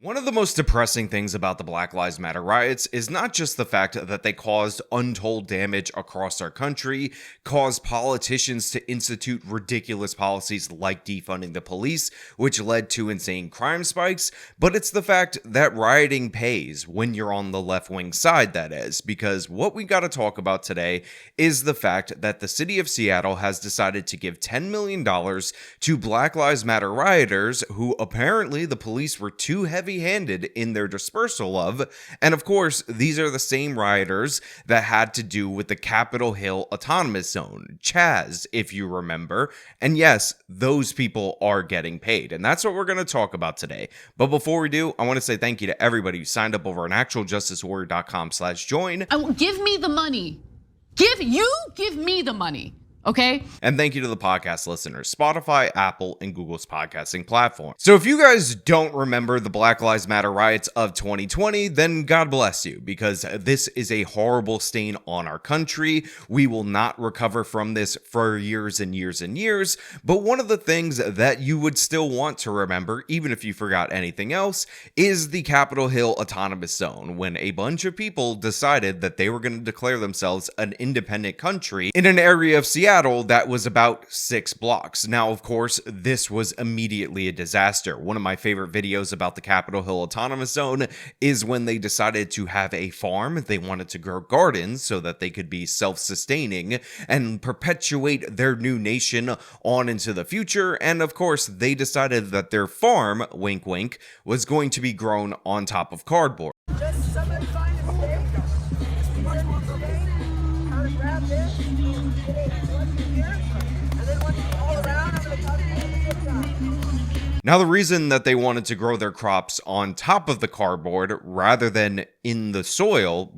One of the most depressing things about the Black Lives Matter riots is not just the fact that they caused untold damage across our country, caused politicians to institute ridiculous policies like defunding the police, which led to insane crime spikes, but it's the fact that rioting pays when you're on the left-wing side, that is, because what we gotta talk about today is the fact that the city of Seattle has decided to give $10 million to Black Lives Matter rioters who apparently the police were too heavy-handed in their dispersal of, and of course, these are the same rioters that had to do with the Capitol Hill Autonomous Zone, CHAZ, if you remember, and yes, those people are getting paid, and that's what we're going to talk about today. But before we do, I want to say thank you to everybody who signed up over on actualjusticewarrior.com/join. Give me the money. Give me the money. Okay. And thank you to the podcast listeners, Spotify, Apple, and Google's podcasting platform. So if you guys don't remember the Black Lives Matter riots of 2020, then God bless you, because this is a horrible stain on our country. We will not recover from this for years and years and years. But one of the things that you would still want to remember, even if you forgot anything else, is the Capitol Hill Autonomous Zone, when a bunch of people decided that they were going to declare themselves an independent country in an area of Seattle that was about 6 blocks. Now, of course, this was immediately a disaster. One of my favorite videos about the Capitol Hill Autonomous Zone is when they decided to have a farm. They wanted to grow gardens so that they could be self-sustaining and perpetuate their new nation on into the future. And of course, they decided that their farm, wink wink, was going to be grown on top of cardboard. Just somebody find a mistake. How to grab this. Now, the reason that they wanted to grow their crops on top of the cardboard rather than in the soil,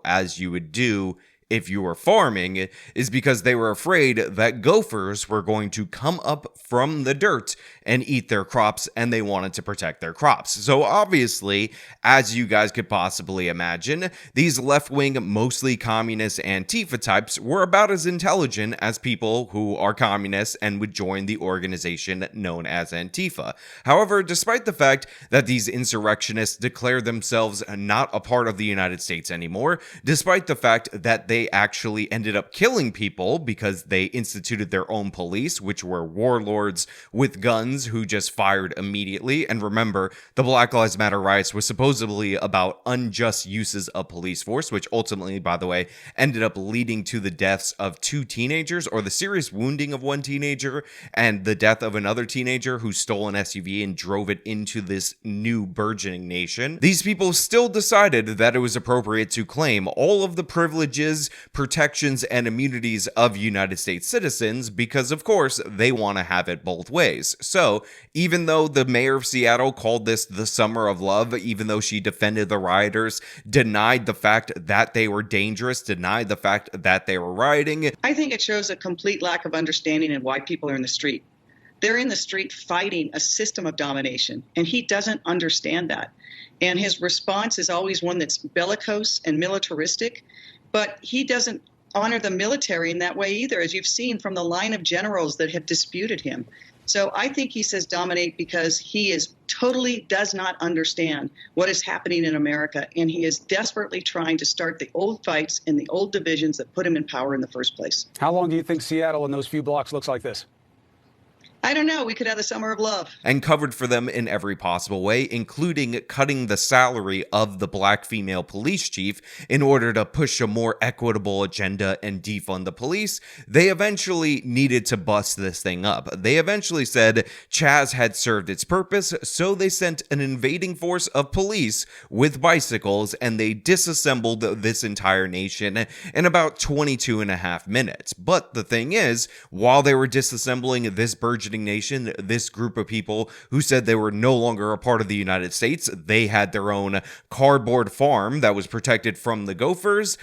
as you would do if you were farming, is because they were afraid that gophers were going to come up from the dirt and eat their crops, and they wanted to protect their crops. So obviously, as you guys could possibly imagine, these left-wing, mostly communist Antifa types were about as intelligent as people who are communists and would join the organization known as Antifa. However, despite the fact that these insurrectionists declared themselves not a part of the United States anymore, despite the fact that they actually ended up killing people because they instituted their own police, which were warlords with guns who just fired immediately. And remember, the Black Lives Matter riots was supposedly about unjust uses of police force, which ultimately, by the way, ended up leading to the deaths of 2 teenagers, or the serious wounding of 1 teenager, and the death of another teenager who stole an SUV and drove it into this new burgeoning nation. These people still decided that it was appropriate to claim all of the privileges, protections, and immunities of United States citizens because, of course, they want to have it both ways. So, even though the mayor of Seattle called this the Summer of Love, even though she defended the rioters, denied the fact that they were dangerous, denied the fact that they were rioting. I think it shows a complete lack of understanding in why people are in the street. They're in the street fighting a system of domination, and he doesn't understand that. And his response is always one that's bellicose and militaristic, but he doesn't honor the military in that way either, as you've seen from the line of generals that have disputed him. So I think he says dominate because he totally does not understand what is happening in America, and he is desperately trying to start the old fights and the old divisions that put him in power in the first place. How long do you think Seattle in those few blocks looks like this? I don't know. We could have the Summer of Love. And covered for them in every possible way, including cutting the salary of the black female police chief in order to push a more equitable agenda and defund the police. They eventually needed to bust this thing up. They eventually said CHAZ had served its purpose, so they sent an invading force of police with bicycles, and they disassembled this entire nation in about 22 and a half minutes. But the thing is, while they were disassembling this burgeoning nation, this group of people who said they were no longer a part of the United States, they had their own cardboard farm that was protected from the gophers.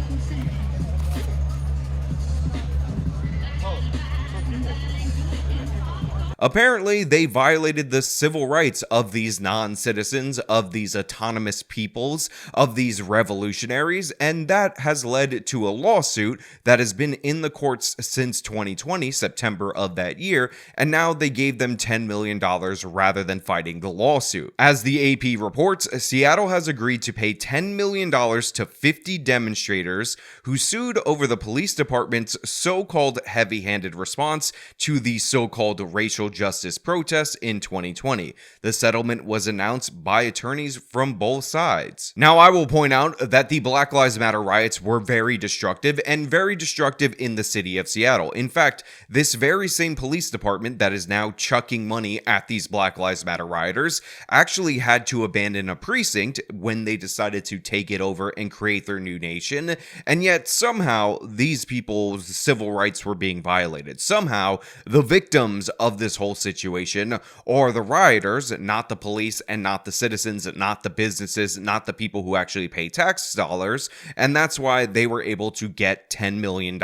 Apparently, they violated the civil rights of these non-citizens, of these autonomous peoples, of these revolutionaries, and that has led to a lawsuit that has been in the courts since 2020, September of that year, and now they gave them $10 million rather than fighting the lawsuit. As the AP reports, Seattle has agreed to pay $10 million to 50 demonstrators who sued over the police department's so-called heavy-handed response to the so-called racial justice protests in 2020. The settlement was announced by attorneys from both sides. Now, I will point out that the Black Lives Matter riots were very destructive and very destructive in the city of Seattle. In fact, this very same police department that is now chucking money at these Black Lives Matter rioters actually had to abandon a precinct when they decided to take it over and create their new nation, and yet somehow these people's civil rights were being violated. Somehow the victims of this whole situation are the rioters, not the police and not the citizens, not the businesses, not the people who actually pay tax dollars, and that's why they were able to get $10 million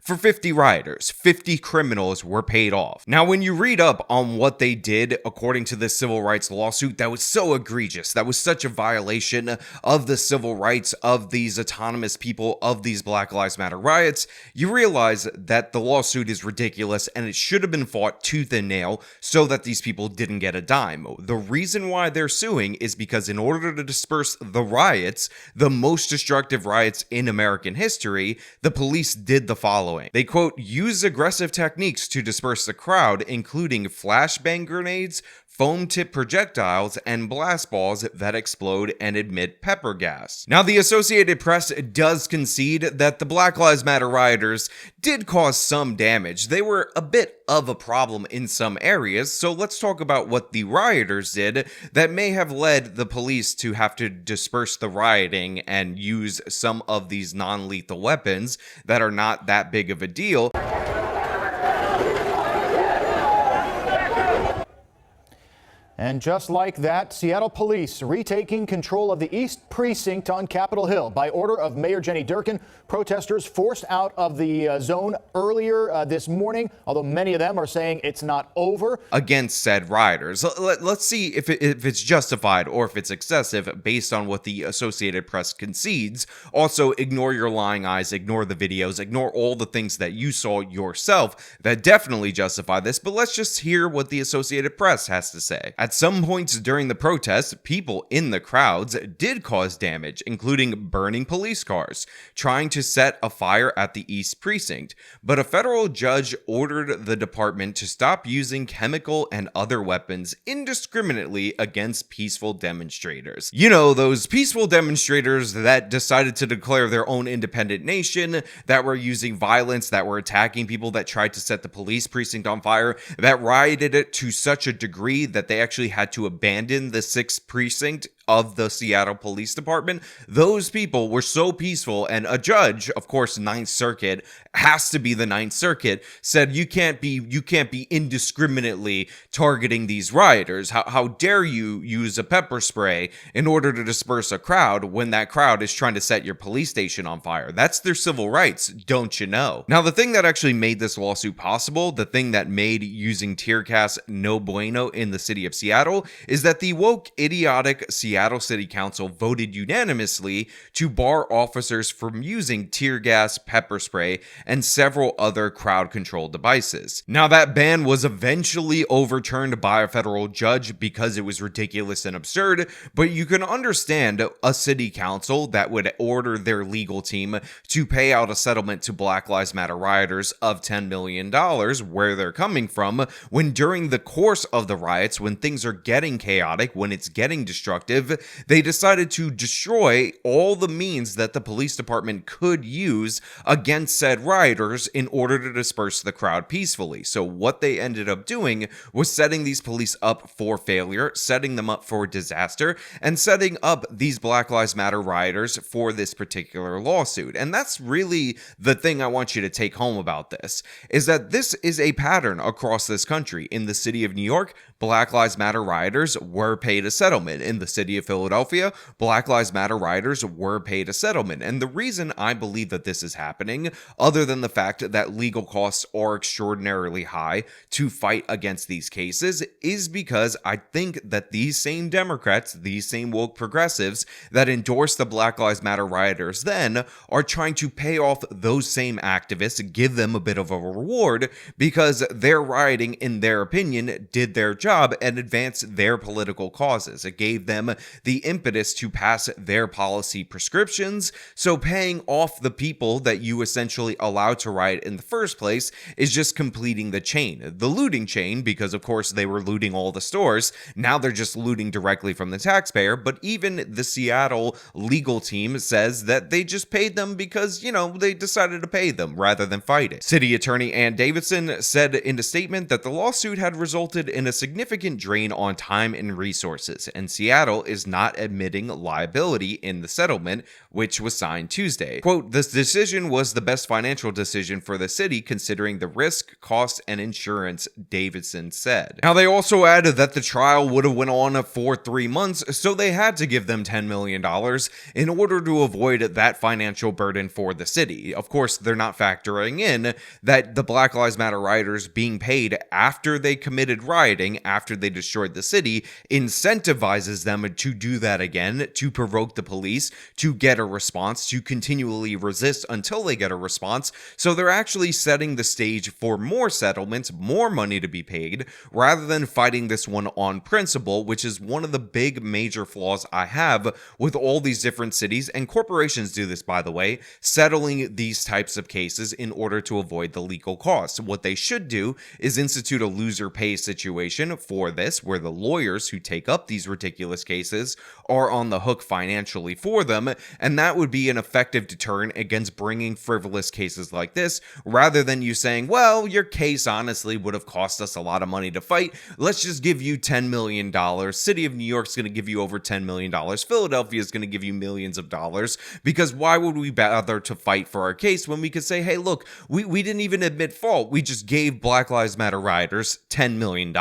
for 50 rioters. 50 criminals were paid off. Now, when you read up on what they did according to this civil rights lawsuit that was so egregious, that was such a violation of the civil rights of these autonomous people, of these Black Lives Matter riots, you realize that the lawsuit is ridiculous and it should have been fought tooth and nail so that these people didn't get a dime. The reason why they're suing is because in order to disperse the riots, the most destructive riots in American history, the police did the following. They, quote, use aggressive techniques to disperse the crowd, including flashbang grenades, foam-tipped projectiles, and blast balls that explode and emit pepper gas. Now, the Associated Press does concede that the Black Lives Matter rioters did cause some damage. They were a bit of a problem in some areas, so let's talk about what the rioters did that may have led the police to have to disperse the rioting and use some of these non-lethal weapons that are not that big of a deal. And just like that, Seattle police retaking control of the East Precinct on Capitol Hill. By order of Mayor Jenny Durkan, protesters forced out of the zone earlier this morning, although many of them are saying it's not over. Against said rioters. Let's see if it's justified or if it's excessive based on what the Associated Press concedes. Also, ignore your lying eyes, ignore the videos, ignore all the things that you saw yourself that definitely justify this, but let's just hear what the Associated Press has to say. At some points during the protest, people in the crowds did cause damage, including burning police cars, trying to set a fire at the East Precinct, but a federal judge ordered the department to stop using chemical and other weapons indiscriminately against peaceful demonstrators. You know, those peaceful demonstrators that decided to declare their own independent nation, that were using violence, that were attacking people, that tried to set the police precinct on fire, that rioted it to such a degree that they actually had to abandon the 6th precinct of the Seattle Police Department. Those people were so peaceful, and a judge, of course, 9th Circuit, has to be the 9th Circuit, said you can't be indiscriminately targeting these rioters. How dare you use a pepper spray in order to disperse a crowd when that crowd is trying to set your police station on fire? That's their civil rights, don't you know? Now, the thing that actually made this lawsuit possible, the thing that made using tear gas no bueno in the city of Seattle, is that the woke, idiotic Seattle City Council voted unanimously to bar officers from using tear gas, pepper spray, and several other crowd control devices. Now, that ban was eventually overturned by a federal judge because it was ridiculous and absurd, but you can understand a city council that would order their legal team to pay out a settlement to Black Lives Matter rioters of $10 million, where they're coming from, when during the course of the riots, when things are getting chaotic, when it's getting destructive, they decided to destroy all the means that the police department could use against said rioters in order to disperse the crowd peacefully. So what they ended up doing was setting these police up for failure, setting them up for disaster, and setting up these Black Lives Matter rioters for this particular lawsuit. And that's really the thing I want you to take home about this, is that this is a pattern across this country. In the city of New York, Black Lives Matter rioters were paid a settlement. In the city city of Philadelphia, Black Lives Matter rioters were paid a settlement. And the reason I believe that this is happening, other than the fact that legal costs are extraordinarily high to fight against these cases, is because I think that these same Democrats, these same woke progressives that endorsed the Black Lives Matter rioters then, are trying to pay off those same activists, give them a bit of a reward, because their rioting, in their opinion, did their job and advanced their political causes. It gave them the impetus to pass their policy prescriptions. So paying off the people that you essentially allowed to riot in the first place is just completing the chain, the looting chain, because of course they were looting all the stores. Now they're just looting directly from the taxpayer. But even the Seattle legal team says that they just paid them because, they decided to pay them rather than fight it. City Attorney Ann Davidson said in a statement that the lawsuit had resulted in a significant drain on time and resources, and Seattle is not admitting liability in the settlement, which was signed Tuesday. Quote, "This decision was the best financial decision for the city considering the risk, cost, and insurance," Davidson said. Now, they also added that the trial would have went on for 3 months, so they had to give them $10 million in order to avoid that financial burden for the city. Of course, they're not factoring in that the Black Lives Matter rioters being paid after they committed rioting, after they destroyed the city, incentivizes them to do that again, to provoke the police, to get a response, to continually resist until they get a response. So they're actually setting the stage for more settlements, more money to be paid, rather than fighting this one on principle, which is one of the big major flaws I have with all these different cities, and corporations do this, by the way, settling these types of cases in order to avoid the legal costs. What they should do is institute a loser pays situation for this, where the lawyers who take up these ridiculous cases are on the hook financially for them, and that would be an effective deterrent against bringing frivolous cases like this, rather than you saying, well, your case honestly would have cost us a lot of money to fight, let's just give you $10 million. City of New York's going to give you over $10 million. Philadelphia is going to give you millions of dollars, because why would we bother to fight for our case when we could say, hey, look, we didn't even admit fault, we just gave Black Lives Matter rioters $10 million.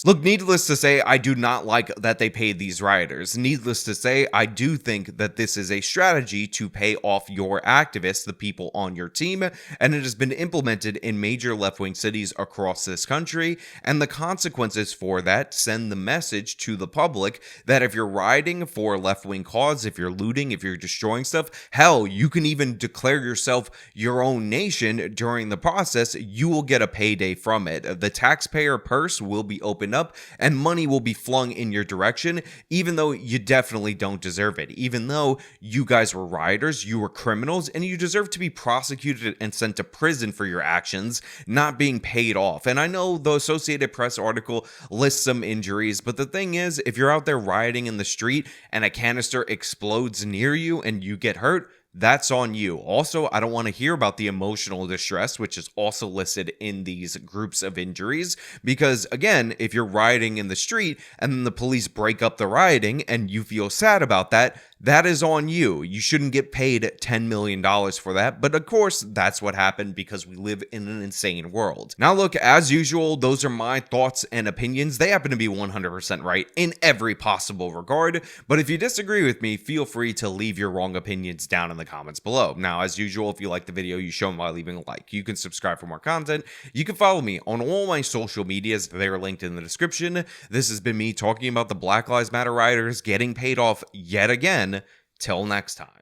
Look, needless to say, I do not like that they paid these rioters. Needless to say, I do think that this is a strategy to pay off your activists, the people on your team, and it has been implemented in major left-wing cities across this country, and the consequences for that send the message to the public that if you're rioting for a left-wing cause, if you're looting, if you're destroying stuff, hell, you can even declare yourself your own nation during the process, you will get a payday from it. The taxpayer purse will be opened up and money will be flung in your direction, even though you definitely don't deserve it. Even though you guys were rioters, you were criminals, and you deserve to be prosecuted and sent to prison for your actions, not being paid off. And I know the Associated Press article lists some injuries, but the thing is, if you're out there rioting in the street and a canister explodes near you and you get hurt, that's on you. Also, I don't want to hear about the emotional distress, which is also listed in these groups of injuries, because again, if you're rioting in the street and then the police break up the rioting and you feel sad about that, that is on you. You shouldn't get paid $10 million for that. But of course, that's what happened because we live in an insane world. Now look, as usual, those are my thoughts and opinions. They happen to be 100% right in every possible regard. But if you disagree with me, feel free to leave your wrong opinions down in the comments below. Now, as usual, if you like the video, you show them by leaving a like. You can subscribe for more content. You can follow me on all my social medias. They're linked in the description. This has been me talking about the Black Lives Matter rioters getting paid off yet again. Till next time.